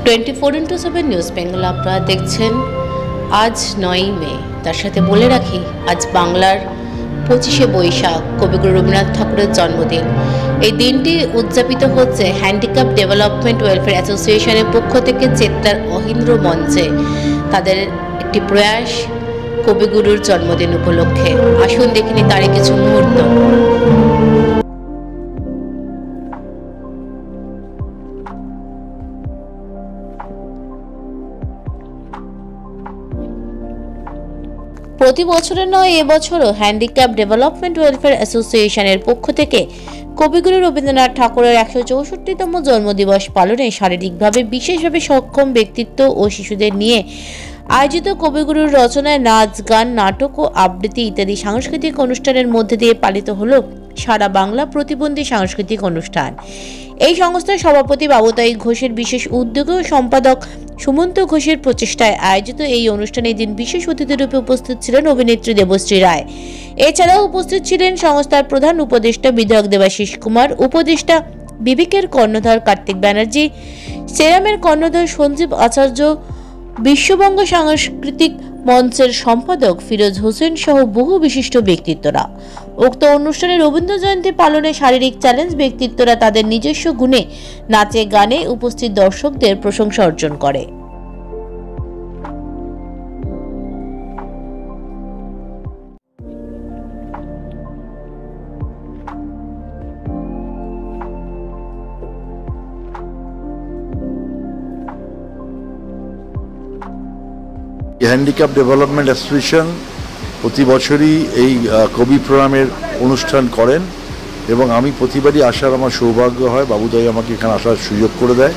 24x7 news Bengal আপনারা দেখছেন। আজ 9ই মে, তার সাথে বলে রাখি আজ বাংলার 25শে বৈশাখ, কবিগুরু রবীন্দ্রনাথ ঠাকুরের জন্মদিন। এই দিনটি উদযাপিত হচ্ছে হ্যান্ডিক্যাপ ডেভেলপমেন্ট ওয়েলফেয়ার অ্যাসোসিয়েশনের পক্ষ থেকে চেতনার অহিন্দ্র মঞ্চে তাদের একটি প্রয়াস কবিগুরুর জন্মদিন উপলক্ষে। আসুন দেখিনি তারই কিছু মুহূর্ত। প্রতি বছরের নয়, এবছরও হ্যান্ডিক্যাপ ডেভেলপমেন্ট ওয়েলফেয়ার অ্যাসোসিয়েশনের পক্ষ থেকে কবিগুরু রবীন্দ্রনাথ ঠাকুরের 164তম জন্মদিবস পালনে শারীরিকভাবে বিশেষভাবে সক্ষম ব্যক্তিত্ব ও শিশুদের নিয়ে আয়োজিত কবিগুরুর রচনায় নাচ, গান, নাটক ও আবৃত্তি ইত্যাদি সাংস্কৃতিক অনুষ্ঠানের মধ্যে দিয়ে পালিত হলো সারা বাংলা প্রতিবন্ধী সাংস্কৃতিক অনুষ্ঠান। এই সংস্থার সভাপতি বাবুতাই ঘোষের বিশেষ উদ্যোগে ও সম্পাদক সুমন্ত ঘোষের প্রচেষ্টায় আয়োজিত এই অনুষ্ঠানে দিন বিশেষ অতিথিরূপে উপস্থিত ছিলেন অভিনেত্রী দেবশ্রী রায়। এছাড়াও উপস্থিত ছিলেন সংস্থার প্রধান উপদেষ্টা বিধায়ক দেবাশিস কুমার, উপদেষ্টা বিবেকের কর্ণধার কার্তিক ব্যানার্জি, সেরামের কর্ণধার সঞ্জীব আচার্য, বিশ্ববঙ্গ সাংস্কৃতিক মঞ্চের সম্পাদক ফিরোজ হোসেন সহ বহু বিশিষ্ট ব্যক্তিত্বরা। উক্ত অনুষ্ঠানে রবীন্দ্র জয়ন্তী পালনে শারীরিক চ্যালেঞ্জ ব্যক্তিত্বরা তাদের নিজস্ব গুণে নাচে গানে উপস্থিত দর্শকদের প্রশংসা অর্জন করে। হ্যান্ডিক্যাপ ডেভেলপমেন্ট অ্যাসোসিয়েশন প্রতি বছরই এই কবি প্রণামের অনুষ্ঠান করেন এবং আমি প্রতিবারই আসার আমার সৌভাগ্য হয়। বাবুদাই আমাকে এখানে আসার সুযোগ করে দেয়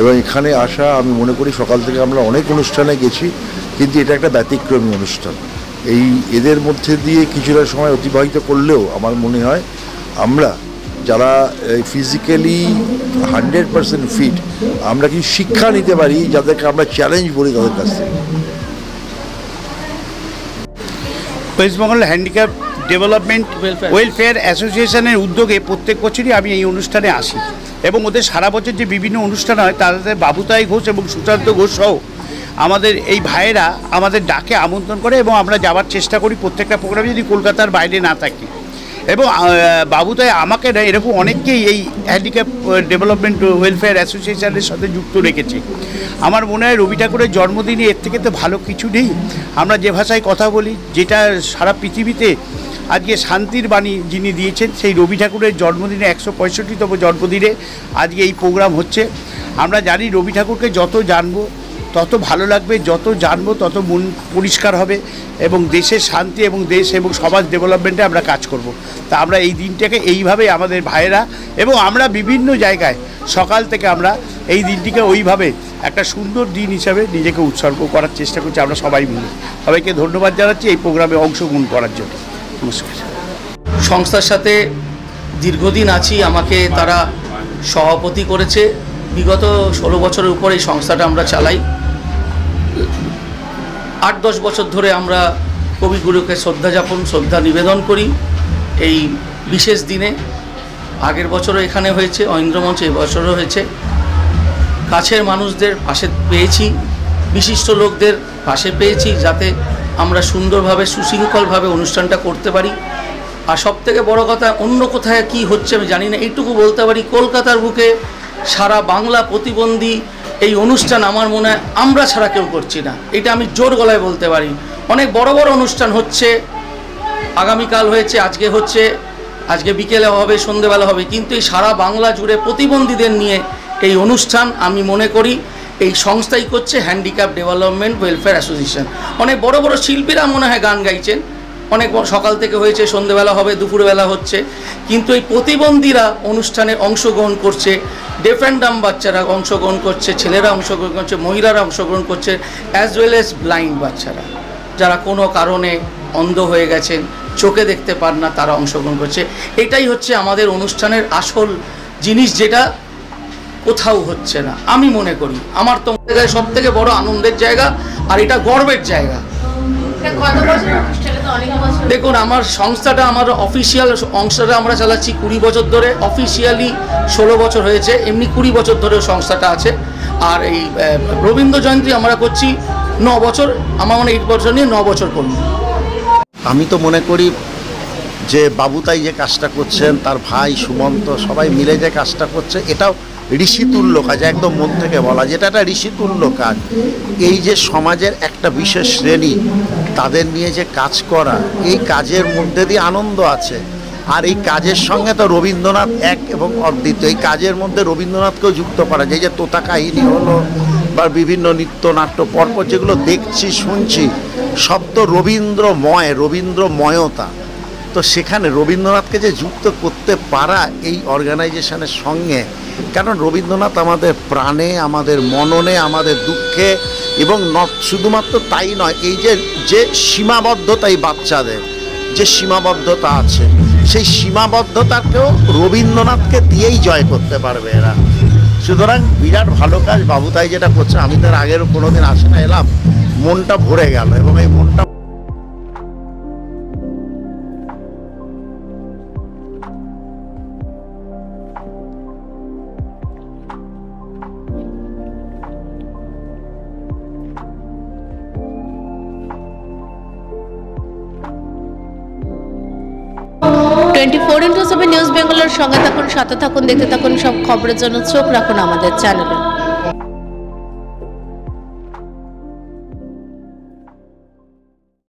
এবং এখানে আসা আমি মনে করি সকাল থেকে আমরা অনেক অনুষ্ঠানে গেছি, কিন্তু এটা একটা ব্যতিক্রমী অনুষ্ঠান। এদের মধ্যে দিয়ে কিছুটা সময় অতিবাহিত করলেও আমার মনে হয় আমরা যারা ফিজিক্যালি 100% ফিট, আমরা কি শিক্ষা নিতে পারি যাদেরকে আমরা চ্যালেঞ্জ বলি তাদের কাছ থেকে। West Bengal handicap development welfare অ্যাসোসিয়েশনের উদ্যোগে প্রত্যেক বছরই আমি এই অনুষ্ঠানে আসি এবং ওদের সারা বছর যে বিভিন্ন অনুষ্ঠান হয় তাদের বাবুতাই ঘোষ এবং সুশান্ত ঘোষ সহ আমাদের এই ভাইয়েরা আমাদের ডাকে আমন্ত্রণ করে এবং আমরা যাওয়ার চেষ্টা করি প্রত্যেকটা প্রোগ্রামে, যদি কলকাতার বাইরে না থাকি। এবং বাবুতাই আমাকে না এরকম অনেককেই এই হ্যান্ডিক্যাপ ডেভেলপমেন্ট ওয়েলফেয়ার অ্যাসোসিয়েশনের সাথে যুক্ত রেখেছে। আমার মনে হয় রবি ঠাকুরের জন্মদিনে এর থেকে তো ভালো কিছু নেই। আমরা যে ভাষায় কথা বলি, যেটা সারা পৃথিবীতে আজকে শান্তির বাণী যিনি দিয়েছেন, সেই রবি ঠাকুরের জন্মদিনে 165তম জন্মদিনে আজকে এই প্রোগ্রাম হচ্ছে। আমরা জানি রবি ঠাকুরকে যত জানবো তত ভালো লাগবে, যত জানবো তত মন পরিষ্কার হবে এবং দেশের শান্তি এবং দেশ এবং সমাজ ডেভেলপমেন্টে আমরা কাজ করব। তা আমরা এই দিনটাকে এইভাবে আমাদের ভাইয়েরা এবং আমরা বিভিন্ন জায়গায় সকাল থেকে আমরা এই দিনটিকে ওইভাবে একটা সুন্দর দিন হিসাবে নিজেকে উৎসর্গ করার চেষ্টা করছি আমরা সবাই মিলে। সবাইকে ধন্যবাদ জানাচ্ছি এই প্রোগ্রামে অংশগ্রহণ করার জন্য। নমস্কার। সংস্থার সাথে দীর্ঘদিন আছি, আমাকে তারা সভাপতি করেছে। বিগত 16 বছরের উপর এই সংস্থাটা আমরা চালাই। 8-10 বছর ধরে আমরা কবিগুরুকে শ্রদ্ধা নিবেদন করি এই বিশেষ দিনে। আগের বছরও এখানে হয়েছে অহিন্দ্রমঞ্চে, এবছরও হয়েছে। কাছের মানুষদের পাশে পেয়েছি, বিশিষ্ট লোকদের পাশে পেয়েছি, যাতে আমরা সুন্দরভাবে সুশৃঙ্খলভাবে অনুষ্ঠানটা করতে পারি। আর সবথেকে বড় কথা, অন্য কোথায় কি হচ্ছে আমি জানি না, এইটুকু বলতে পারি কলকাতার বুকে সারা বাংলা প্রতিবন্ধী এই অনুষ্ঠান আমার মনে হয় আমরা ছাড়া কেউ করছি না। এটা আমি জোর গলায় বলতে পারি। অনেক বড় বড় অনুষ্ঠান হচ্ছে, আগামীকাল হয়েছে, আজকে হচ্ছে, আজকে বিকেলে হবে, সন্ধেবেলা হবে, কিন্তু এই সারা বাংলা জুড়ে প্রতিবন্ধীদের নিয়ে এই অনুষ্ঠান আমি মনে করি এই সংস্থাই করছে, হ্যান্ডিক্যাপ ডেভেলপমেন্ট ওয়েলফেয়ার অ্যাসোসিয়েশন। অনেক বড় বড় শিল্পীরা মনে হয় গান গাইছেন, অনেক সকাল থেকে হয়েছে, সন্ধেবেলা হবে, দুপুরবেলা হচ্ছে, কিন্তু এই প্রতিবন্ধীরা অনুষ্ঠানে অংশগ্রহণ করছে। ডেফ অ্যান্ড ডাম বাচ্চারা অংশগ্রহণ করছে, ছেলেরা অংশগ্রহণ করছে, মহিলারা অংশগ্রহণ করছে, অ্যাজ ওয়েল অ্যাজ ব্লাইন্ড বাচ্চারা যারা কোনো কারণে অন্ধ হয়ে গেছেন, চোখে দেখতে পান না, তারা অংশগ্রহণ করছে। এটাই হচ্ছে আমাদের অনুষ্ঠানের আসল জিনিস, যেটা কোথাও হচ্ছে না আমি মনে করি। আমার তো সব থেকে বড় আনন্দের জায়গা আর এটা গর্বের জায়গা। দেখুন, আমার সংস্থাটা, আমার অফিসিয়াল অংশটা আমরা চালাচ্ছি 20 বছর ধরে, অফিসিয়ালি 16 বছর হয়েছে, এমনি 20 বছর ধরে সংস্থাটা আছে। আর এই রবীন্দ্র জয়ন্তী আমরা করছি 9 বছর, আমার মনে 8 বছর নিয়ে 9 বছর করব। আমি তো মনে করি যে বাবুতাই যে কাজটা করছেন, তার ভাই সুমন্ত সবাই মিলে যে কাজটা করছে, এটাও ঋষিতুল্য কাজ, একদম মন থেকে বলা, যেটা একটা ঋষিতুল্য কাজ। এই যে সমাজের একটা বিশেষ শ্রেণী, তাদের নিয়ে যে কাজ করা, এই কাজের মধ্যে দিয়ে আনন্দ আছে। আর এই কাজের সঙ্গে তো রবীন্দ্রনাথ এক এবং অদ্বিতীয়। এই কাজের মধ্যে রবীন্দ্রনাথকেও যুক্ত করা যায়, যে তোতা কাহিনী হলো বা বিভিন্ন নৃত্যনাট্য পরপর যেগুলো দেখছি শুনছি, সব তো রবীন্দ্রময়তা। তো সেখানে রবীন্দ্রনাথকে যে যুক্ত করতে পারা এই অর্গানাইজেশনের সঙ্গে, কারণ রবীন্দ্রনাথ আমাদের প্রাণে, আমাদের মননে, আমাদের দুঃখে, এবং শুধুমাত্র তাই নয়, এই যে সীমাবদ্ধতা, এই বাচ্চাদের যে সীমাবদ্ধতা আছে, সেই সীমাবদ্ধতাকেও রবীন্দ্রনাথকে দিয়েই জয় করতে পারবে এরা। সুতরাং বিরাট ভালো কাজ বাবুতাই যেটা করছে। আমি তার আগেরও কোনোদিন আসে না, এলাম, মনটা ভরে গেল। এবং এই মনটা টোয়েন্টি 4x7 নিউজ বেঙ্গলের সঙ্গে থাকুন, সাথে থাকুন, দেখতে থাকুন সব খবরের জন্য চোখ রাখুন আমাদের চ্যানেলে।